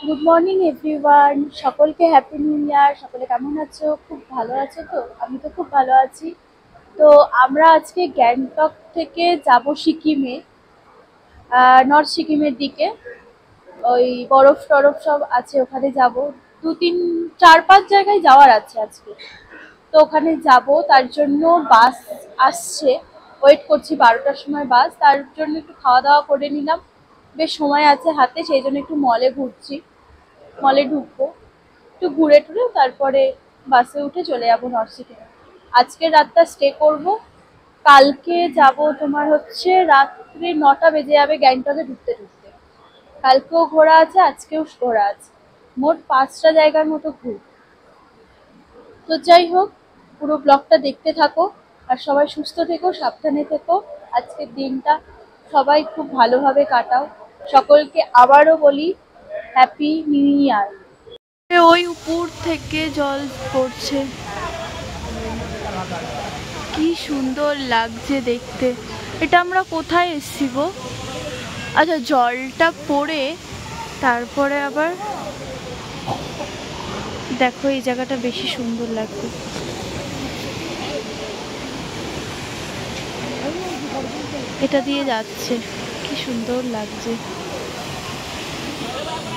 Good morning everyone, সকলকে happy new year. সকলে কেমন আছো? খুব ভালো আছো তো? আমি তো খুব ভালো আছি। তো আমরা আজকে গ্যাংটক থেকে যাব সিকিমে, নর্থ সিকিমের দিকে। ওই বরফ টরফ সব আছে, ওখানে যাব। 2 3 4 5 জায়গায় যাওয়ার আছে আজকে। তো ওখানে যাব, তার জন্য বাস আসছে, ওয়েট করছি 12টার সময় বাস। তার জন্য একটু খাওয়া দাওয়া করে নিলাম, বেশ সময় আছে হাতে, সেই জন্য একটু মলে ঘুরছি, মলে ঢুকবো, একটু ঘুরে টুরে তারপরে বাসে উঠে চলে যাবো নর্থ সিকিমে। আজকের রাতটা স্টে করব, কালকে যাব তোমার হচ্ছে রাত্রি 9টা বেজে যাবে গ্যাংটকে ঢুকতে ঢুকতে। কালকেও ঘোরা আছে, আজকেও ঘোরা আছে, মোট 5টা জায়গার মতো ঘুর। তো যাই হোক, পুরো ব্লগটা দেখতে থাকো, আর সবাই সুস্থ থেকো, সাবধানে থেকো। আজকের দিনটা সবাই খুব ভালোভাবে কাটাও। সকলকে আবারও বলি হ্যাপি নিউ ইয়ার। ওই উপর থেকে জল পড়ছে, কি সুন্দর লাগছে দেখতে। এটা আমরা কোথায় এসেছি গো? আচ্ছা, জলটা পড়ে তারপরে আবার দেখো, এই জায়গাটা বেশি সুন্দর লাগবে। এটা দিয়ে যাচ্ছে, কি সুন্দর লাগছে।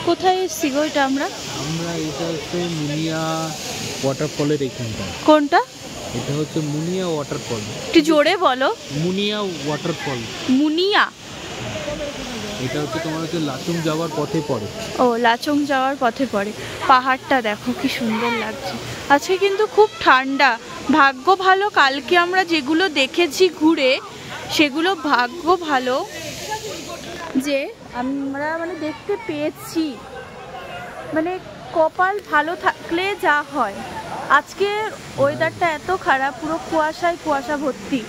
কোথায় এসেছি গো এটা আমরা? এটা হচ্ছে মুনিয়া ওয়াটারফলের এখানটা। কোনটা? এটা হচ্ছে মুনিয়া ওয়াটারফল। একটু জোরে বলো। মুনিয়া ওয়াটারফল। মুনিয়া? এটা হচ্ছে তোমার হচ্ছে লাচুং যাওয়ার পথে পড়ে। ও, লাচুং যাওয়ার পথে পড়ে। পাহাড়টা দেখো কি সুন্দর লাগছে। আজকে কিন্তু খুব ঠান্ডা। ভাগ্য ভালো, কালকে আমরা যেগুলো দেখেছি ঘুরে, সেগুলো ভাগ্য ভালো যে আমরা দেখতে পেয়েছি। কপাল ভালো থাকলে যা হয়। আজকে ওয়েদারটা এত খারাপ, পুরো কুয়াশায় কুয়াশা ভর্তি।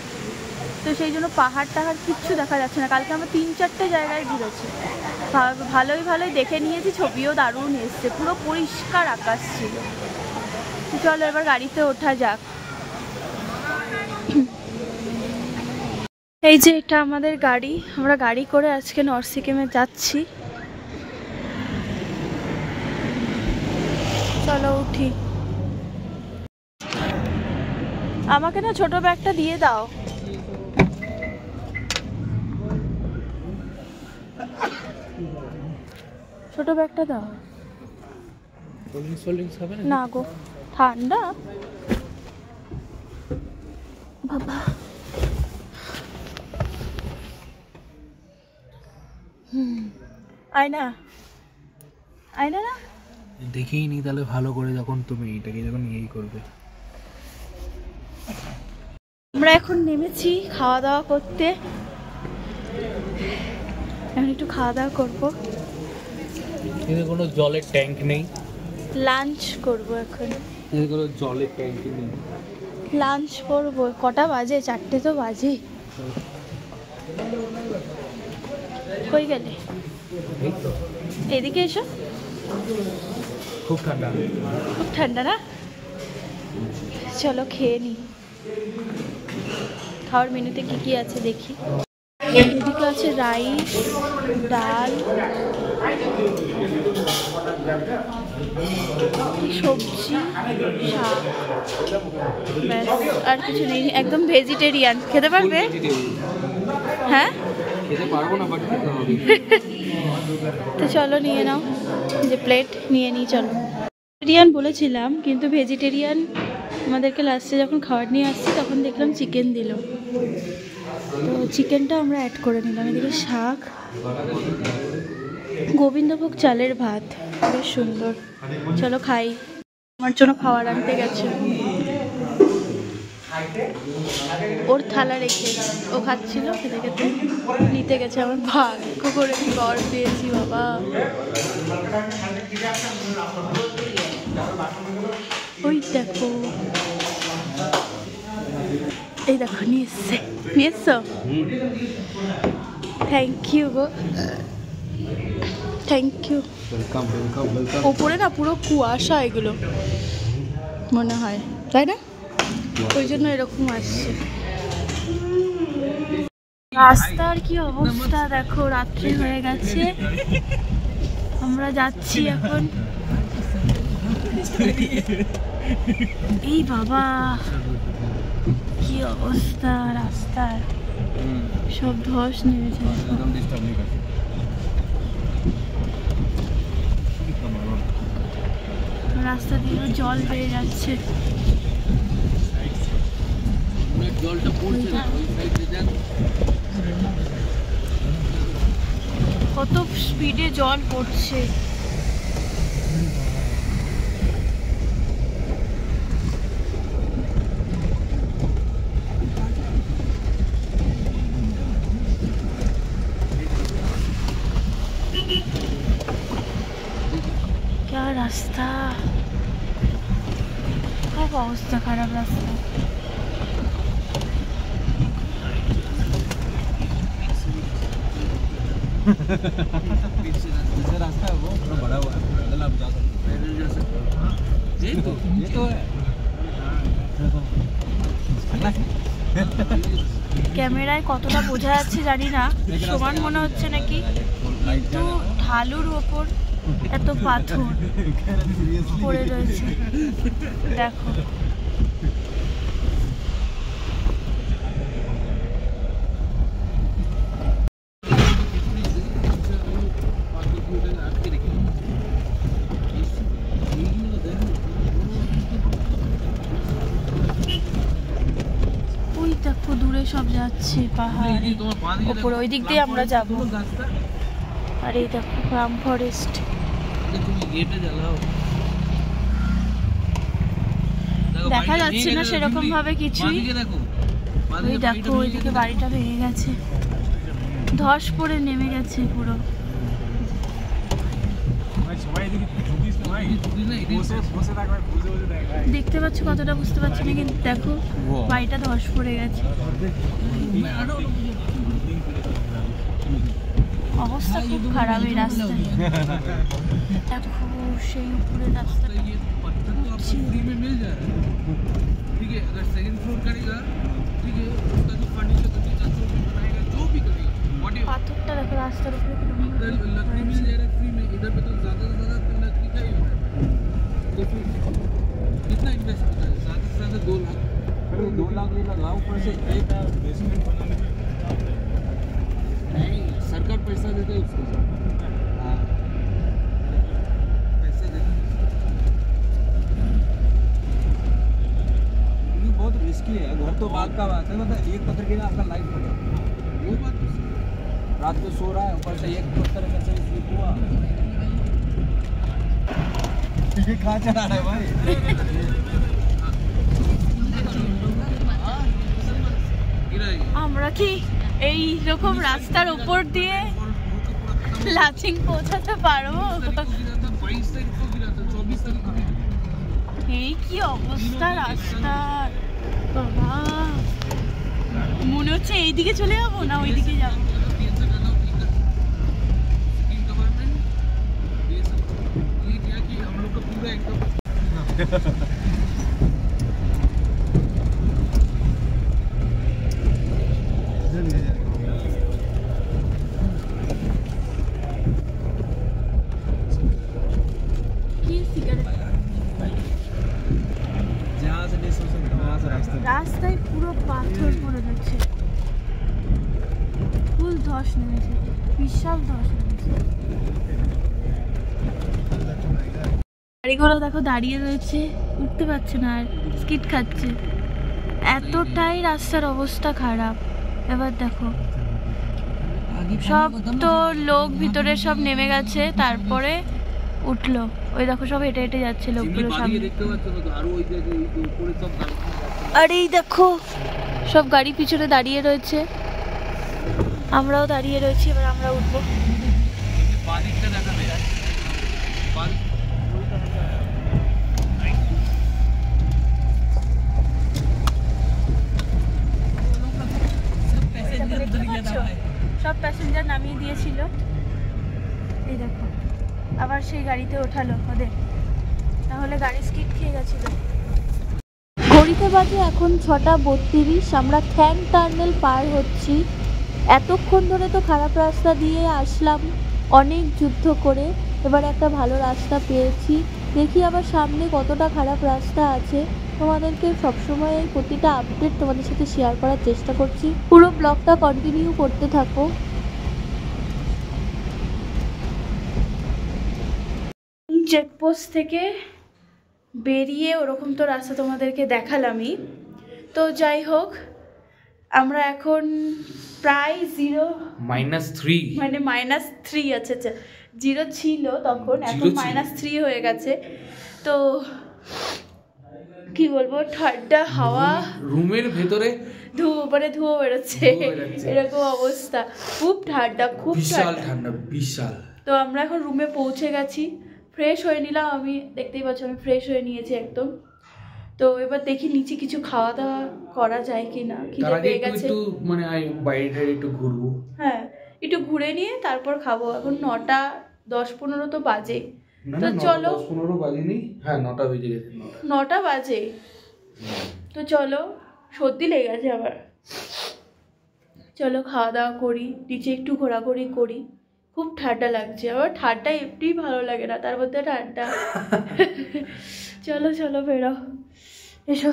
তো সেই জন্য পাহাড় টাহাড় কিচ্ছু দেখা যাচ্ছে না। কালকে আমরা 3-4টে জায়গায় ঘুরেছি, ভালোই দেখে নিয়েছি, ছবিও দারুণ এসছে, পুরো পরিষ্কার আকাশ ছিল। তো চলো এবার গাড়িতে ওঠা যাক। এই যে এটা আমাদের গাড়ি, আমরা গাড়ি করে আজকে নর্থ সিকিমে যাচ্ছি। চলো উঠি। আমাকে না ছোট ব্যাগটা দিয়ে দাও। ছোট ব্যাগটা দাও না গো, ঠান্ডা বাবা। আয়না আয়না না দেখেই নি তাহলে ভালো করে, যখন তুমি এটাকে যখন ইয়েই করবে। আমরা এখন নেমেছি খাওয়া দাওয়া করতে। এখন একটু খাওয়া দাওয়া করবো। এখানে কোনো জলের ট্যাঙ্ক নেই। লাঞ্চ করবো এখন। এখানে কোনো জলের ট্যাঙ্ক নেই। লাঞ্চ করবো। কটা বাজে? 4টে তো বাজে। কই গেলে? এদিকে এসো। খুব ঠান্ডা, খুব ঠান্ডা না? চলো খেয়ে নি। খাওয়ার মেনুতে কি কি আছে দেখি। এদিকে আছে রাইস, ডাল, সবজি, শাক, ব্যাস আর কিছু নেই। একদম ভেজিটেরিয়ান। খেতে পারবে? হ্যাঁ খেতে পারবো না, বাট খেতে হবে। তো চলো নিয়ে নাও, যে প্লেট নিয়ে নিই। চলো, ভেজিটেরিয়ান বলেছিলাম, কিন্তু ভেজিটেরিয়ান আমাদেরকে লাস্টে যখন খাবার নিয়ে আসছি তখন দেখলাম চিকেন দিল। তো চিকেনটা আমরা অ্যাড করে নিলাম। এদিকে শাক, গোবিন্দভোগ চালের ভাত, বেশ সুন্দর। চলো খাই। আমার জন্য খাবার আনতে গেছে, ওর থালা রেখে ও খাচ্ছিল, খেতে খেতে নিতে গেছে। আমার ভাগ্য করে বর পেয়েছি বাবা। ওই দেখো, এই দেখো নিয়ে এসছে। নিয়ে এসছো? থ্যাংক ইউ গো, থ্যাংক ইউ। ওপরে না পুরো কুয়াশা, এগুলো মনে হয়, তাই না? ওই জন্য এরকম আসছে। রাস্তার কি অবস্থা দেখো, রাত্রি হয়ে গেছে। আমরা যাচ্ছি এখন। এই বাবা কি অবস্থা রাস্তার, সব ধস নেমেছে। রাস্তা দিয়ে জল বেড়ে যাচ্ছে। কত স্পিডে জল পড়ছে। क्या रास्ता, খুব অবস্থা খারাপ রাস্তা। पीछे रास्ता है वो थोड़ा बड़ा हुआ है, पैदल आप जा सकते हो, पैदल जा सकते हो। ये तो है। ক্যামেরায় কতটা বোঝা যাচ্ছে জানি না, সমান মনে হচ্ছে নাকি, কিন্তু ঢালুর ওপর এত পাথর পড়ে রয়েছে দেখো। ওই দেখো দূরে সব যাচ্ছে পাহাড় ওপরে, ওই দিক দিয়ে আমরা যাব। আর এই দেখো রাম ফরেস্ট। দেখা যাচ্ছে না সেরকম ভাবে কিছুই। ওই দেখো ওইদিকে বাড়িটা ভেঙে গেছে, ধস পড়ে নেমে গেছে পুরো। দেখতে পাচ্ছ কতটা বুঝতে পারছি না, কিন্তু দেখো বাড়িটা ধস পড়ে গেছে। অবস্থা খুব খারাপ এই রাস্তায়। দেখো সেই উপরে রাস্তা। পাথরটা দেখো রাস্তার উপরে कितना इन्वेस्ट होता है? ज़्यादा से ज़्यादा 2 लाख। 2 लाख लगाओ, ऊपर से एक बेसमेंट बनाने में नहीं, सरकार पैसा देते है उसको। हाँ, पैसे देते हैं। ये बहुत रिस्की है, घर तो बात का बात है, मतलब एक पत्थर गिरा आपका लाइफ खत्म। वो बात तो सही। रात को सो रहा है, ऊपर से एक पत्थर कैसे स्लिप हुआ। ये कहाँ चला रहा है भाई? আমরা কি এই রকম রাস্তার উপর দিয়ে লাচিং পৌঁছাতে পারবো? এই কি অবস্থা রাস্তার বাবা, মনে হচ্ছে এইদিকে চলে যাবো না ওইদিকে যাবো। রাস্তায় পুরো পাথর পড়ে যাচ্ছে, ফুল ধস নেমেছে, বিশাল ধস নেমেছে। গাড়িগুলো দেখো দাঁড়িয়ে রয়েছে, উঠতে পারছে না আর স্কিড খাচ্ছে, এতটাই রাস্তার অবস্থা খারাপ। এবার দেখো সব তো লোক ভিতরে সব নেমে গেছে, তারপরে উঠলো। ওই দেখো সব হেঁটে হেঁটে যাচ্ছে লোকগুলো সামনে। আর এই দেখো সব গাড়ি পিছনে দাঁড়িয়ে রয়েছে, আমরাও দাঁড়িয়ে রয়েছি, এবার আমরা উঠবো। সব প্যাসেঞ্জার নামিয়ে দিয়েছিল, এই দেখো আবার সেই গাড়িতে ওঠালো ওদের, তাহলে গাড়ি স্কিড খেয়ে গেছিল। ঘড়িতে বাজে এখন 6:32, আমরা থ্যাং টার্নেল পার হচ্ছি। এতক্ষণ ধরে তো খারাপ রাস্তা দিয়ে আসলাম অনেক যুদ্ধ করে, এবার একটা ভালো রাস্তা পেয়েছি। দেখি আবার সামনে কতটা খারাপ রাস্তা আছে। তোমাদেরকে সবসময় এই প্রতিটা আপডেট তোমাদের সাথে শেয়ার করার চেষ্টা করছি। পুরো ব্লগটা কন্টিনিউ করতে থাকো। চেকপোস্ট থেকে বেরিয়ে ওরকম তো রাস্তা তোমাদেরকে দেখালামই। তো যাই হোক, আমরা এখন প্রায় -3 মানে -3, আচ্ছা আচ্ছা, 0 ছিল তখন, এখন -3 হয়ে গেছে। তো কি বলবো, ঠান্ডা হাওয়া, রুমের ভেতরে ধুয়ো বেরোচ্ছে, এরকম অবস্থা। খুব ঠান্ডা, খুব ঠান্ডা বিশাল। তো আমরা এখন রুমে পৌঁছে গেছি, ফ্রেশ হয়ে নিলাম। আমি দেখতেই পাচ্ছ আমি ফ্রেশ হয়ে নিয়েছি একদম। তো এবার দেখি নিচে কিছু খাওয়া দাওয়া করা যায় কিনা, খিদে পেয়ে গেছে। একটু মানে বাইরে একটু ঘুরবো। হ্যাঁ, একটু ঘুরে নিয়ে তারপর খাবো। এখন 9টা 10-15 তো বাজে। তো চলো, 10-15 বাজেনি, হ্যাঁ 9টা বেজে গেছে। 9টা বাজে। তো চলো, সর্দি লেগে গেছে আবার। চলো খাওয়া দাওয়া করি, নিচে একটু ঘোরাঘুরি করি। খুব ঠান্ডা লাগছে, আবার ঠান্ডা এমনি ভালো লাগে না, তার মধ্যে ঠান্ডা। চলো চলো বেরো, এসো।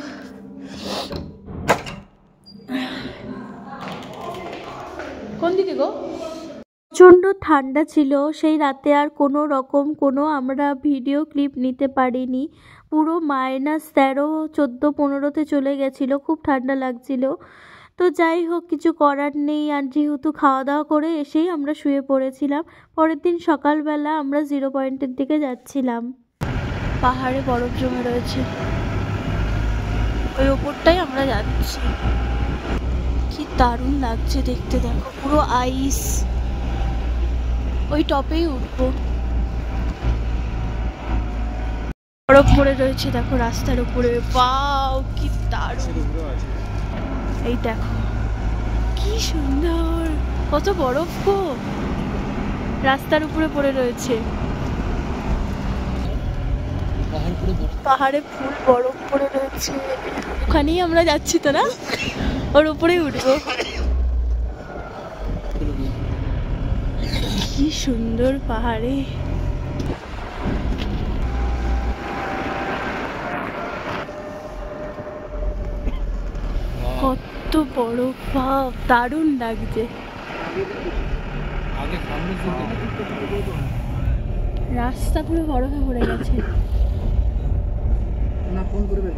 কোন দিকে গো? প্রচণ্ড ঠান্ডা ছিল সেই রাতে, আর কোনো রকম আমরা ভিডিও ক্লিপ নিতে পারিনি। পুরো -13, 14, 15তে চলে গেছিলো, খুব ঠান্ডা লাগছিল। তো যাই হোক, কিছু করার নেই। আর যেহেতু খাওয়া দাওয়া করে এসেই আমরা শুয়ে পড়েছিলাম। পরের দিন সকালবেলা আমরা 0 পয়েন্টের দিকে যাচ্ছিলাম। পাহাড়ে বরফ জমে রয়েছে, ওই ওপরটাই আমরা যাচ্ছি। কি দারুণ লাগছে দেখতে, দেখো পুরো আইস। ওই টপেই উঠবো। বরফ পড়ে রয়েছে দেখো রাস্তার উপরে, ওয়াও কি দারুণ। এই দেখো কি সুন্দর, কত বরফ গো, রাস্তার উপরে পড়ে রয়েছে। পাহাড়ে ফুল বরফ পড়ে রয়েছে, ওখানেই আমরা যাচ্ছি তো না, ওর উপরেই উঠবো। কি সুন্দর পাহাড়ে। কত বরফ, বাপ দারুণ লাগছে। রাস্তা পুরো বরফে ভরে গেছে। না ফোন করবে,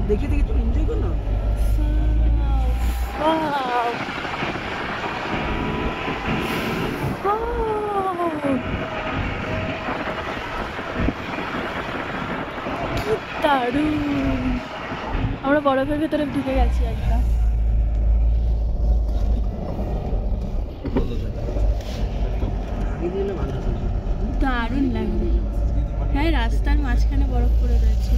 দেখে দেখে তো এনজয় কর না। কি দারুণ, আমরা বরফের ভেতরে ঢুকে গেছি একদম। দারুণ লাগবে। হ্যাঁ, রাস্তার মাঝখানে বরফ পড়ে রয়েছে,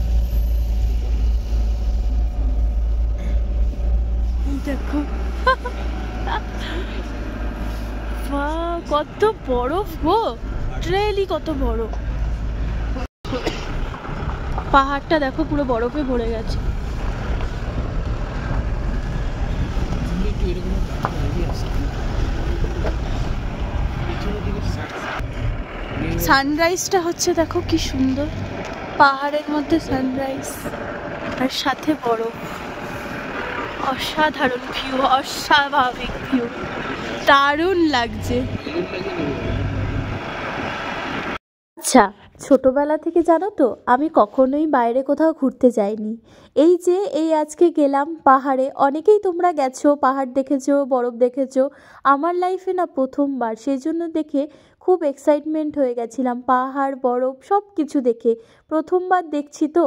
দেখো। কত বরফ গো, ট্রেলি কত বড়। পাহাড়টা দেখো পুরো বরফে ভরে গেছে। সানরাইজটা হচ্ছে দেখো কি সুন্দর, পাহাড়ের মধ্যে সানরাইজ আর সাথে বরফ। অসাধারণ ভিউ, অস্বাভাবিক ভিউ, দারুণ লাগছে। আচ্ছা, ছোটবেলা থেকে জানো তো আমি কখনোই বাইরে কোথাও ঘুরতে যাইনি। এই আজকে গেলাম পাহাড়ে। অনেকেই তোমরা গেছো, পাহাড় দেখেছো, বরফ দেখেছো। আমার লাইফে না প্রথমবার, সেই জন্য দেখে খুব এক্সাইটমেন্ট হয়ে গেছিলাম। পাহাড় বরফ সব কিছু দেখে প্রথমবার দেখছি তো।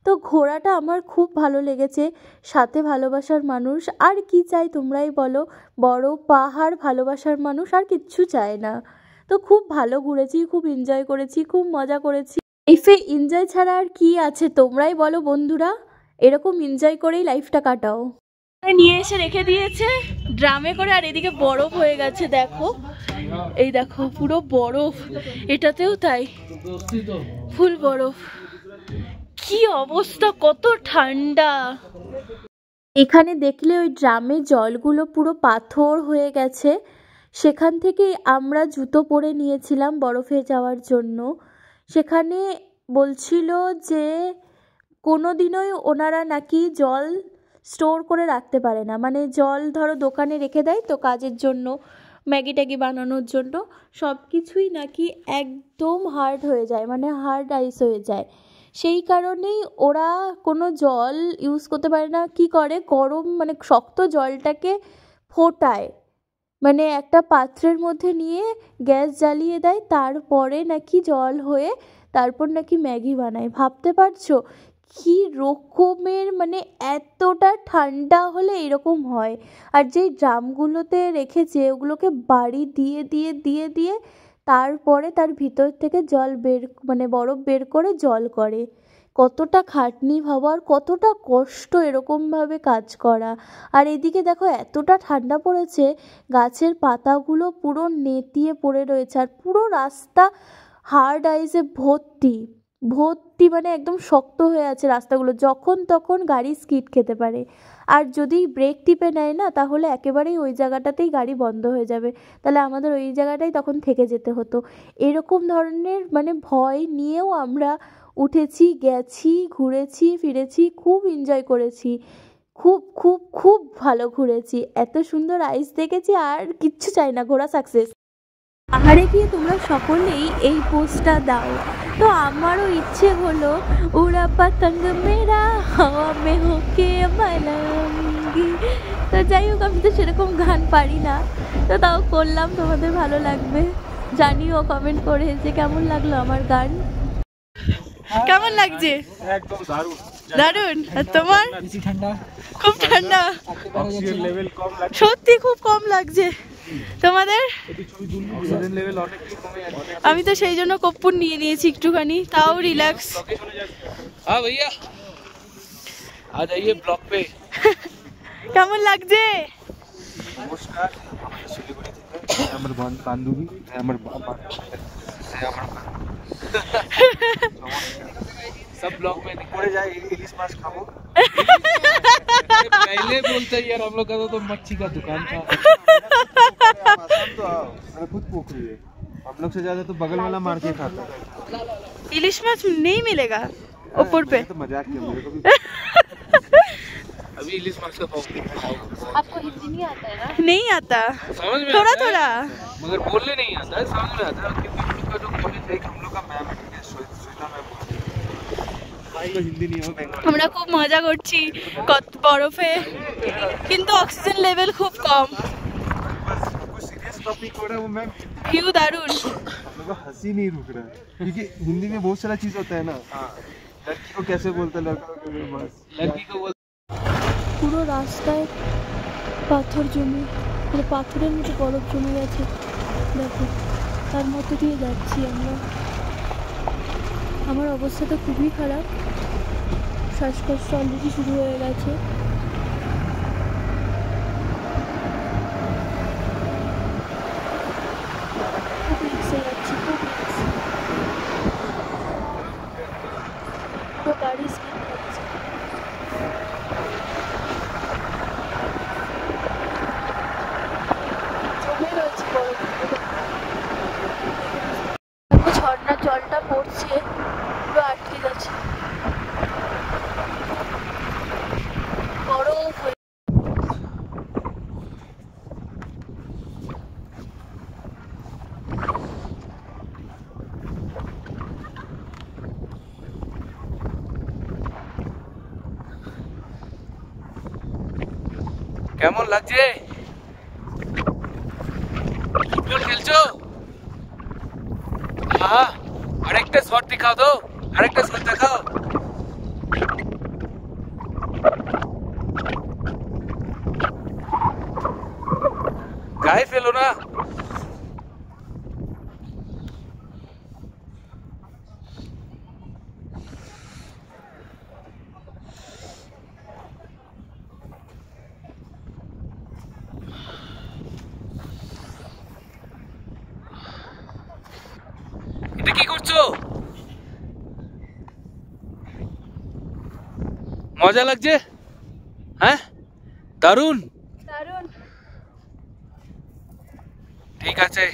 তো ঘোরাটা আমার খুব ভালো লেগেছে, সাথে ভালোবাসার মানুষ। আর কি চাই তোমরাই বলো, বরফ পাহাড় ভালোবাসার মানুষ, আর কিচ্ছু চায় না। তো খুব ভালো ঘুরেছি, খুব এনজয় করেছি, খুব মজা করেছি। লাইফে এনজয় ছাড়া আর কি আছে তোমরাই বলো বন্ধুরা, এরকম এনজয় করেই লাইফটা কাটাও। নিয়ে এসে রেখে দিয়েছে ড্রামে করে, আর এদিকে বরফ হয়ে গেছে দেখো, এই দেখো পুরো বরফ, এটাতেও তাই ফুল বরফ। কি অবস্থা, কত ঠান্ডা। এখানে দেখলে ওই ড্রামে জলগুলো পুরো পাথর হয়ে গেছে, সেখান থেকেই আমরা জুতো পরে নিয়েছিলাম বরফে যাওয়ার জন্য। সেখানে বলছিল যে কোনো দিনই ওনারা নাকি জল স্টোর করে রাখতে পারে না, মানে জল ধরো দোকানে রেখে দেয় তো কাজের জন্য, ম্যাগি ট্যাগি বানানোর জন্য, সব কিছুই নাকি একদম হার্ড হয়ে যায়, মানে হার্ড আইস হয়ে যায়। সেই কারণেই ওরা কোনো জল ইউজ করতে পারে না। কি করে, গরম মানে শক্ত জলটাকে ফোটায়, মানে একটা পাত্রের মধ্যে নিয়ে গ্যাস জ্বালিয়ে দেয়, তারপরে নাকি জল হয়ে তারপর নাকি ম্যাগি বানায়। ভাবতে পারছো কী রকমের, মানে এতটা ঠান্ডা হলে এরকম হয়। আর যেই ড্রামগুলোতে রেখেছে ওগুলোকে বাড়ি দিয়ে দিয়ে দিয়ে দিয়ে তারপরে তার ভিতর থেকে জল বের, মানে বরফ বের করে জল করে। কতটা খাটনি ভাবো, আর কতটা কষ্ট এরকমভাবে কাজ করা। আর এদিকে দেখো এতটা ঠান্ডা পড়েছে, গাছের পাতাগুলো পুরো নেতিয়ে পড়ে রয়েছে, আর পুরো রাস্তা হার্ড আইসে ভর্তি ভর্তি, মানে একদম শক্ত হয়ে আছে রাস্তাগুলো, যখন তখন গাড়ি স্কিড খেতে পারে। আর যদি ব্রেক টিপে নেয় না তাহলে একেবারেই ওই জায়গাটাতেই গাড়ি বন্ধ হয়ে যাবে, তাহলে আমাদের ওই জায়গাটাই তখন থেকে যেতে হতো। এরকম ধরনের মানে ভয় নিয়েও আমরা উঠেছি, গেছি, ঘুরেছি ফিরেছি, খুব এনজয় করেছি, খুব খুব খুব ভালো ঘুরেছি, এত সুন্দর আইস দেখেছি, আর কিচ্ছু চাই না, ঘোরা সাকসেস। পাহাড়ে গিয়ে তোমরা সকলেই এই পোস্টটা দাও। তো আমারও ইচ্ছে হলো উড়া পতঙ্গ মেরা হাওয়া মে হোকে মালাঙ্গি। তো যাই হোক, আমি তো সেরকম গান পারি না, তো তাও করলাম, তোমাদের ভালো লাগবে জানিও কমেন্ট করে যে কেমন লাগলো আমার গান। কেমন লাগছে? একদম দারুণ দারুণ। আর তোমার? ঠান্ডা, খুব ঠান্ডা, অক্সিজেন লেভেল কম লাগছে। সত্যি খুব কম লাগছে। তোমাদের? অক্সিজেন লেভেল অনেকটাই কমে যাচ্ছে। আমি তো সেই জন্য কর্পূর নিয়ে নিয়েছি একটুখানি, তাও রিল্যাক্স। हाँ भैया आ जाइए ब्लॉक पे। কেমন লাগছে? নমস্কার, আমাদের শিলিগুড়ি থেকে আমার বান্ধবী, আমার বাবা, আমার सब ब्लॉक में পরে যাই ইলিশ মাছ খাবো। पहले बोलते यार, हम लोग का तो मच्छी का दुकान था। आसाम तो आओ, मेरा खुद पोखरी है, हम लोग से ज्यादा तो बगल वाला मार के खाता है। इलिश माछ नहीं मिलेगा ऊपर पे? तो मजाक किया, मेरे को भी अभी इलिश माछ का पाव आपको हिंदी नहीं आता है ना? नहीं आता, समझ में थोड़ा आता है, थोड़ा। मगर बोलने नहीं आता है, समझ में आता है। क्योंकि हम लोग का जो कॉलेज है, हम लोग का मैम है, श्वेता मैम, भाई को हिंदी नहीं हो बंगाली। আমরা খুব মজা করছি কত বরফে, কিন্তু অক্সিজেন লেভেল খুব কম। कुछ सीरियस टॉपिक हो रहा है वो मैम, ভিউ দারুণ। हम लोग का हंसी नहीं रुक रहा है, क्योंकि हिंदी में बहुत सारा चीज होता है ना। लड़की को कैसे बोलते हैं, लड़का को बस लड़की को बोल পুরো রাস্তায় পাথর জমে, মানে পাথরের মতো বরফ জমে গেছে, দেখো তার মধ্যে দিয়ে যাচ্ছি আমরা। আমার অবস্থা তো খুবই খারাপ, শ্বাসকষ্ট অলরেডি শুরু হয়ে গেছে। খুব রিক্সে যাচ্ছি, খুব রিক্স, তো গাড়ি স্কিপ করছে। জমে রয়েছে বরফগুলো, দেখো ঝর্ণার জলটা পড়ছে, পুরো আটকে গেছে বরফ হয়ে। কেমন লাগছে? ফুটবল খেলছো? হ্যাঁ, আরেকটা শট দেখাও তো, আরেকটা শট দেখাও। গায়ে ফেলো না। এটা কি করছো? মজা লাগছে? হ্যাঁ, দারুণ। দারুণ। ঠিক আছে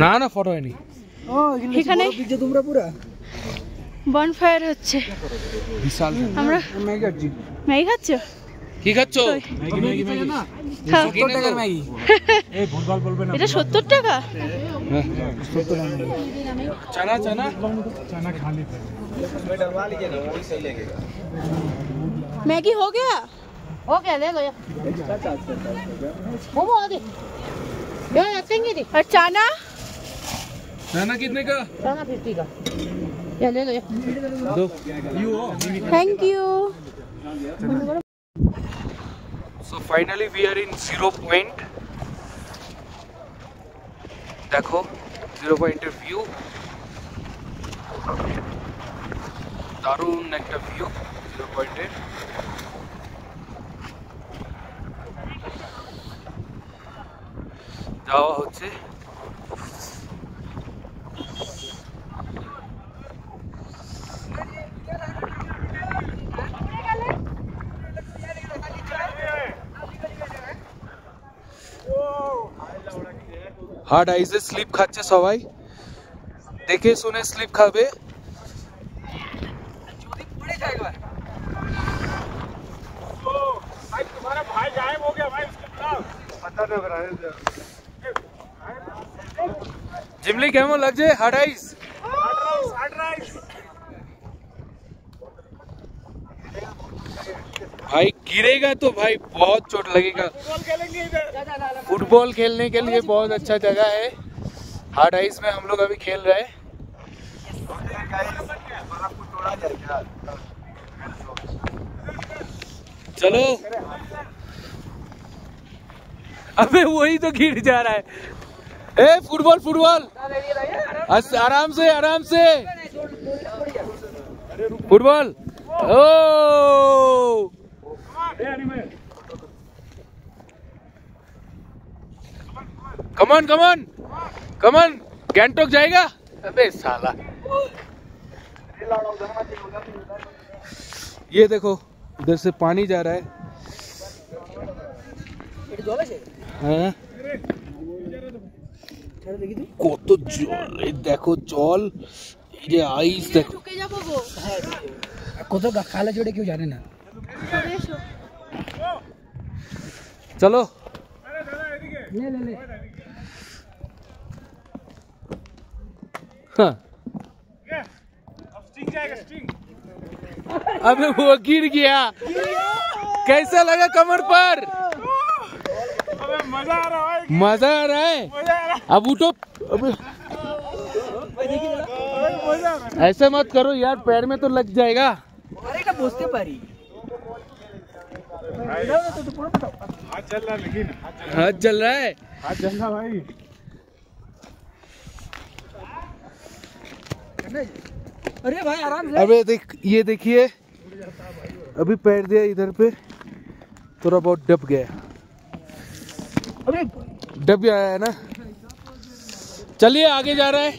না না ফটো হয়নি এখানে তোমরা পুরো বনফায়ার হচ্ছে বিশাল আমরা ম্যাগি খাচ্ছি ম্যাগি খাচ্ছ কি খাচ্ছ ম্যাগি না খাও। 70 টাকার ম্যাগি এই ভুলভাল বলবে না এটা 70 টাকা চানা চানা चाना खा लेते मैगी हो गया ले लो मोमो आ दे और चाना चाना कितने का 50 का ले लो दो thank you So finally we are in 0 point. देखो 0 point এর ভিউ দারুণ একটা ভিউ 0 point এর যাওয়া হচ্ছে হার্ড আইসে স্লিপ খাচ্ছে সবাই দেখে শুনে স্লিপ খাবে জিমলি কেমন লাগছে হার্ড আইস भाई गिरेगा तो भाई बहुत चोट लगेगा फुटबॉल खेलने के लिए बहुत अच्छा जगह है हार्ड आइस में हम लोग अभी खेल रहे हैं चलो अबे वही तो गिर जा रहा है ए फुटबॉल फुटबॉल आराम से फुटबॉल ओ कमन गैंगटॉक जाएगा अबे साला ये देखो उधर से पानी जा रहा है हाँ কত জল দেখো জল এই যে আইস দেখো কত খালে জোড়ে কেউ জানে না চলো हाँ अबे वो गिर गया कैसा लगा कमर पर मजा आ रहा है अब उठो ऐसे मत करो यार पैर में तो लग जाएगा हाथ चल रहा है लेकिन हाथ जल रहा है हाथ चल रहा भाई अरे भाई आराम से अबे देख ये देखिए अभी पैर दिया इधर पे थोड़ा बहुत डब गया डब गया है ना चलिए आगे जा रहा है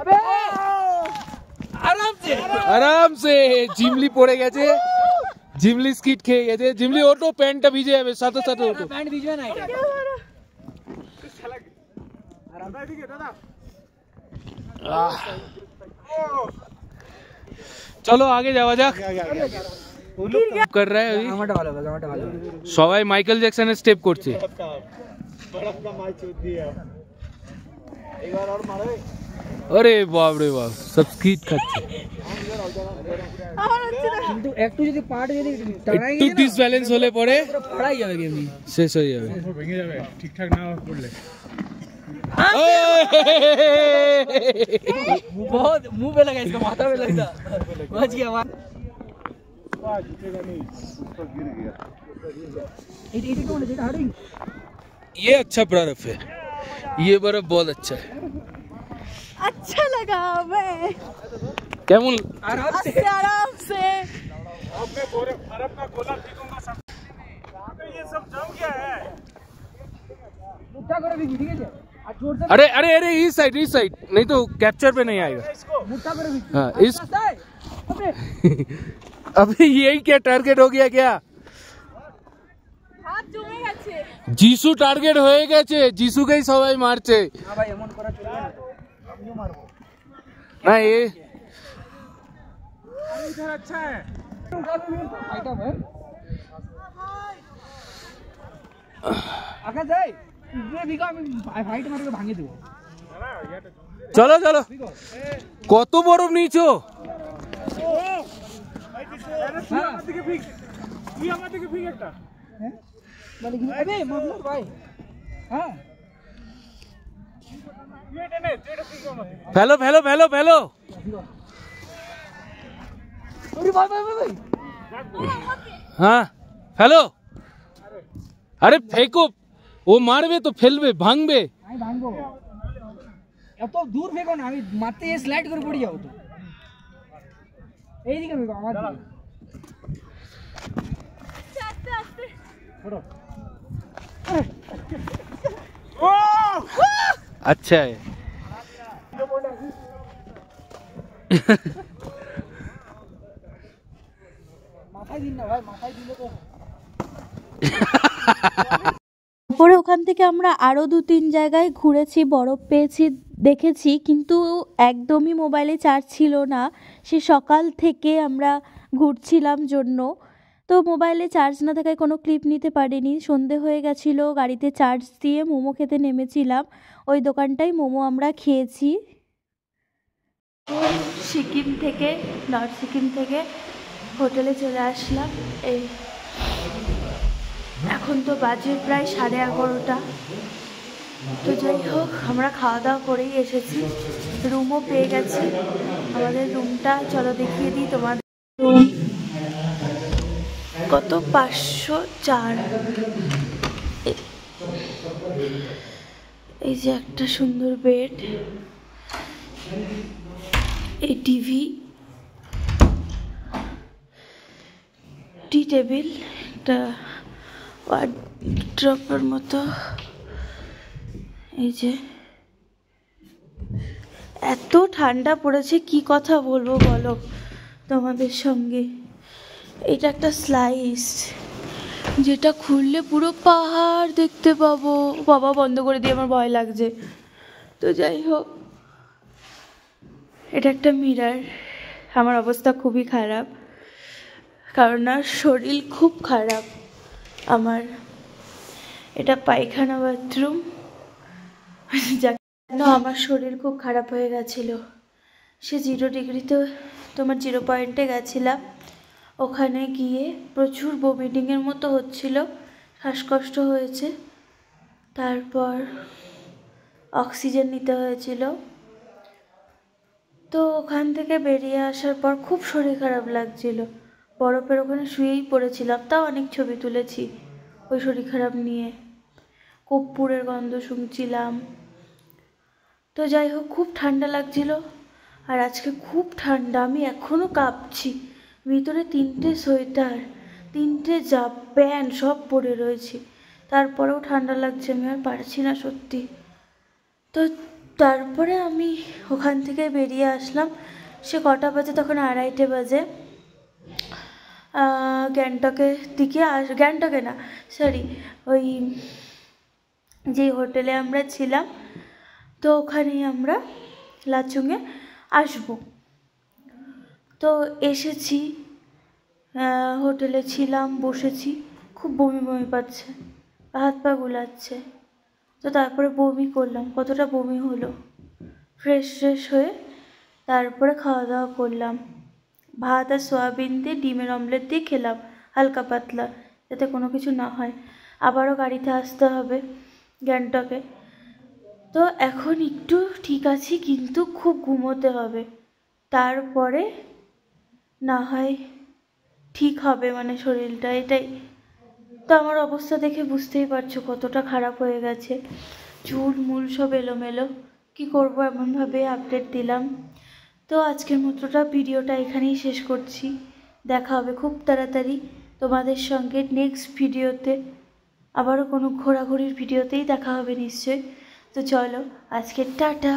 अबे आराम से जिमली पड़े गए जिमली स्किट खेয়ে গেছে জিমলি ওটো প্যান্টটা ভিজে যাবে সাথে সাথে ওটো প্যান্ট ভিজবে না এটা चलो आगे जावा जा कर रहा है अभी সবাই মাইকেল জ্যাকসনের স্টেপ করছে अरे बाप रे बाप सब स्किट खाচ্ছে কিন্তু একটু যদি পার্ট যদি একটু ডিসব্যালেন্স হলে পরে পড়াই যাবে গেম শেষ হয়ে যাবে ভেঙে যাবে ঠিকঠাক না পড়লে बहुत मुंह पे लगा इसका माथा पे लगता बच गया मार ये अच्छा बर्फ है ये बर्फ बहुत अच्छा है अच्छा लगा मैं কেমন आराम से अब मैं बर्फ का गोला फेंकूंगा सब ये सब जम गया है मुट्ठा करे भी ठीक है और जोर से अरे अरे अरे इस साइड नहीं तो कैप्चर पे नहीं आएगा मुट्ठा करे भी हाँ इस अभी यही क्या टारगेट हो गया क्या हाथ জমে গেছে যিশু টার্গেট হয়ে গেছে, যিশুকেই সবাই মারছে। না ভাই এমন করা চলবে না, আমিও মারবো। না এ इधर अच्छा है फाइट है आगे जाए इधर भी का फाइट मार के भांगे देबो। চলো চলো, কত বরফ নিয়েছো? अबे मोहम्मद भाई हाँ ফেলো ফেলো ফেলো ফেলো। अरे भाई भाई भाई হ্যাঁ ফেলো। আরে ফেকো, ও মারবে তো ফেলবে, ভাঙবে। আমি ভাঙবো, এত দূর ফেকো না, আমি মারতে স্লাইড করে পড়ে যাবো তো। এইদিকে ফেকো আমার দিকে। আচ্ছা মাথায় দিন না ভাই, মাথায় দিলে তো পরে ওখান থেকে আমরা আরও 2-3 জায়গায় ঘুরেছি, বরফ পেয়েছি, দেখেছি, কিন্তু একদমই মোবাইলে চার্জ ছিল না। সে সকাল থেকে আমরা ঘুরছিলাম জন্য, তো মোবাইলে চার্জ না থাকায় কোনো ক্লিপ নিতে পারিনি। সন্ধে হয়ে গেছিলো, গাড়িতে চার্জ দিয়ে মোমো খেতে নেমেছিলাম। ওই দোকানটায় মোমো আমরা খেয়েছি। সিকিম থেকে, নর্থ সিকিম থেকে হোটেলে চলে আসলাম। এই এখন তো বাজে প্রায় 11:30। তো যাই হোক, আমরা খাওয়া দাওয়া করেই এসেছি, রুমও পেয়ে গেছি। আমাদের রুমটা চলো দেখিয়ে দিই তোমাদের। রুম কত, 504। এই যে একটা সুন্দর বেড, এই টিভি, টি টেবিল, একটা ওয়ার্ড্রপের মতো। এই যে এত ঠান্ডা পড়েছে, কি কথা বলবো বলো তোমাদের সঙ্গে। এটা একটা স্লাইস, যেটা খুললে পুরো পাহাড় দেখতে পাবো। বাবা বন্ধ করে দিয়ে আমার ভয় লাগছে। তো যাই হোক, এটা একটা মিরর। আমার অবস্থা খুবই খারাপ, কারণ না শরীর খুব খারাপ আমার। এটা পায়খানা বাথরুম। আমার শরীর খুব খারাপ হয়ে গেছিলো। সে 0 ডিগ্রিতে, তোমার 0 পয়েন্টে গেছিলাম। ওখানে গিয়ে প্রচুর ভমিটিংয়ের মতো হচ্ছিল, শ্বাসকষ্ট হয়েছে। তারপর অক্সিজেন নিতে হয়েছিল। তো ওখান থেকে বেরিয়ে আসার পর খুব শরীর খারাপ লাগছিল। বরফের ওখানে শুয়েই পড়েছিলাম, তাও অনেক ছবি তুলেছি ওই শরীর খারাপ নিয়ে। কর্পূরের গন্ধ শুনছিলাম। তো যাই হোক, খুব ঠান্ডা লাগছিল। আর আজকে খুব ঠান্ডা, আমি এখনও কাঁপছি। ভিতরে 3টে সোয়েটার, 3টে প্যান্ট সব পরে রয়েছি, তারপরেও ঠান্ডা লাগছে। আমি আর পারছি না সত্যি। তো তারপরে আমি ওখান থেকে বেরিয়ে আসলাম। সে কটা বাজে, তখন 2:30 বাজে। গ্যাংটকের দিকে গ্যাংটকে না, সরি, ওই যে হোটেলে আমরা ছিলাম, তো ওখানেই আমরা লাচুংয়ে আসবো। তো এসেছি, হোটেলে ছিলাম, বসেছি, খুব বমি বমি পাচ্ছে, হাত পা গুলাচ্ছে। তো তারপরে বমি করলাম, কতটা বমি হলো। ফ্রেশ হয়ে তারপরে খাওয়া দাওয়া করলাম। ভাত আর সয়াবিন দিয়ে ডিমের অমলেট দিয়ে খেলাম, হালকা পাতলা, যাতে কোনো কিছু না হয়। আবারও গাড়িতে আসতে হবে গ্যাংটকে। তো এখন একটু ঠিক আছি, কিন্তু খুব ঘুমোতে হবে, তারপরে না হয় ঠিক হবে, মানে শরীরটা, এটাই। তো আমার অবস্থা দেখে বুঝতেই পারছো কতটা খারাপ হয়ে গেছে, চুল মূল সব এলোমেলো। কী করবো, এমনভাবে আপডেট দিলাম। তো আজকের মতোটা ভিডিওটা এখানেই শেষ করছি। দেখা হবে খুব তাড়াতাড়ি তোমাদের সঙ্গে নেক্সট ভিডিওতে। আবারও কোনো ঘোরাঘুরির ভিডিওতেই দেখা হবে নিশ্চয়ই। তো চলো আজকে টাটা।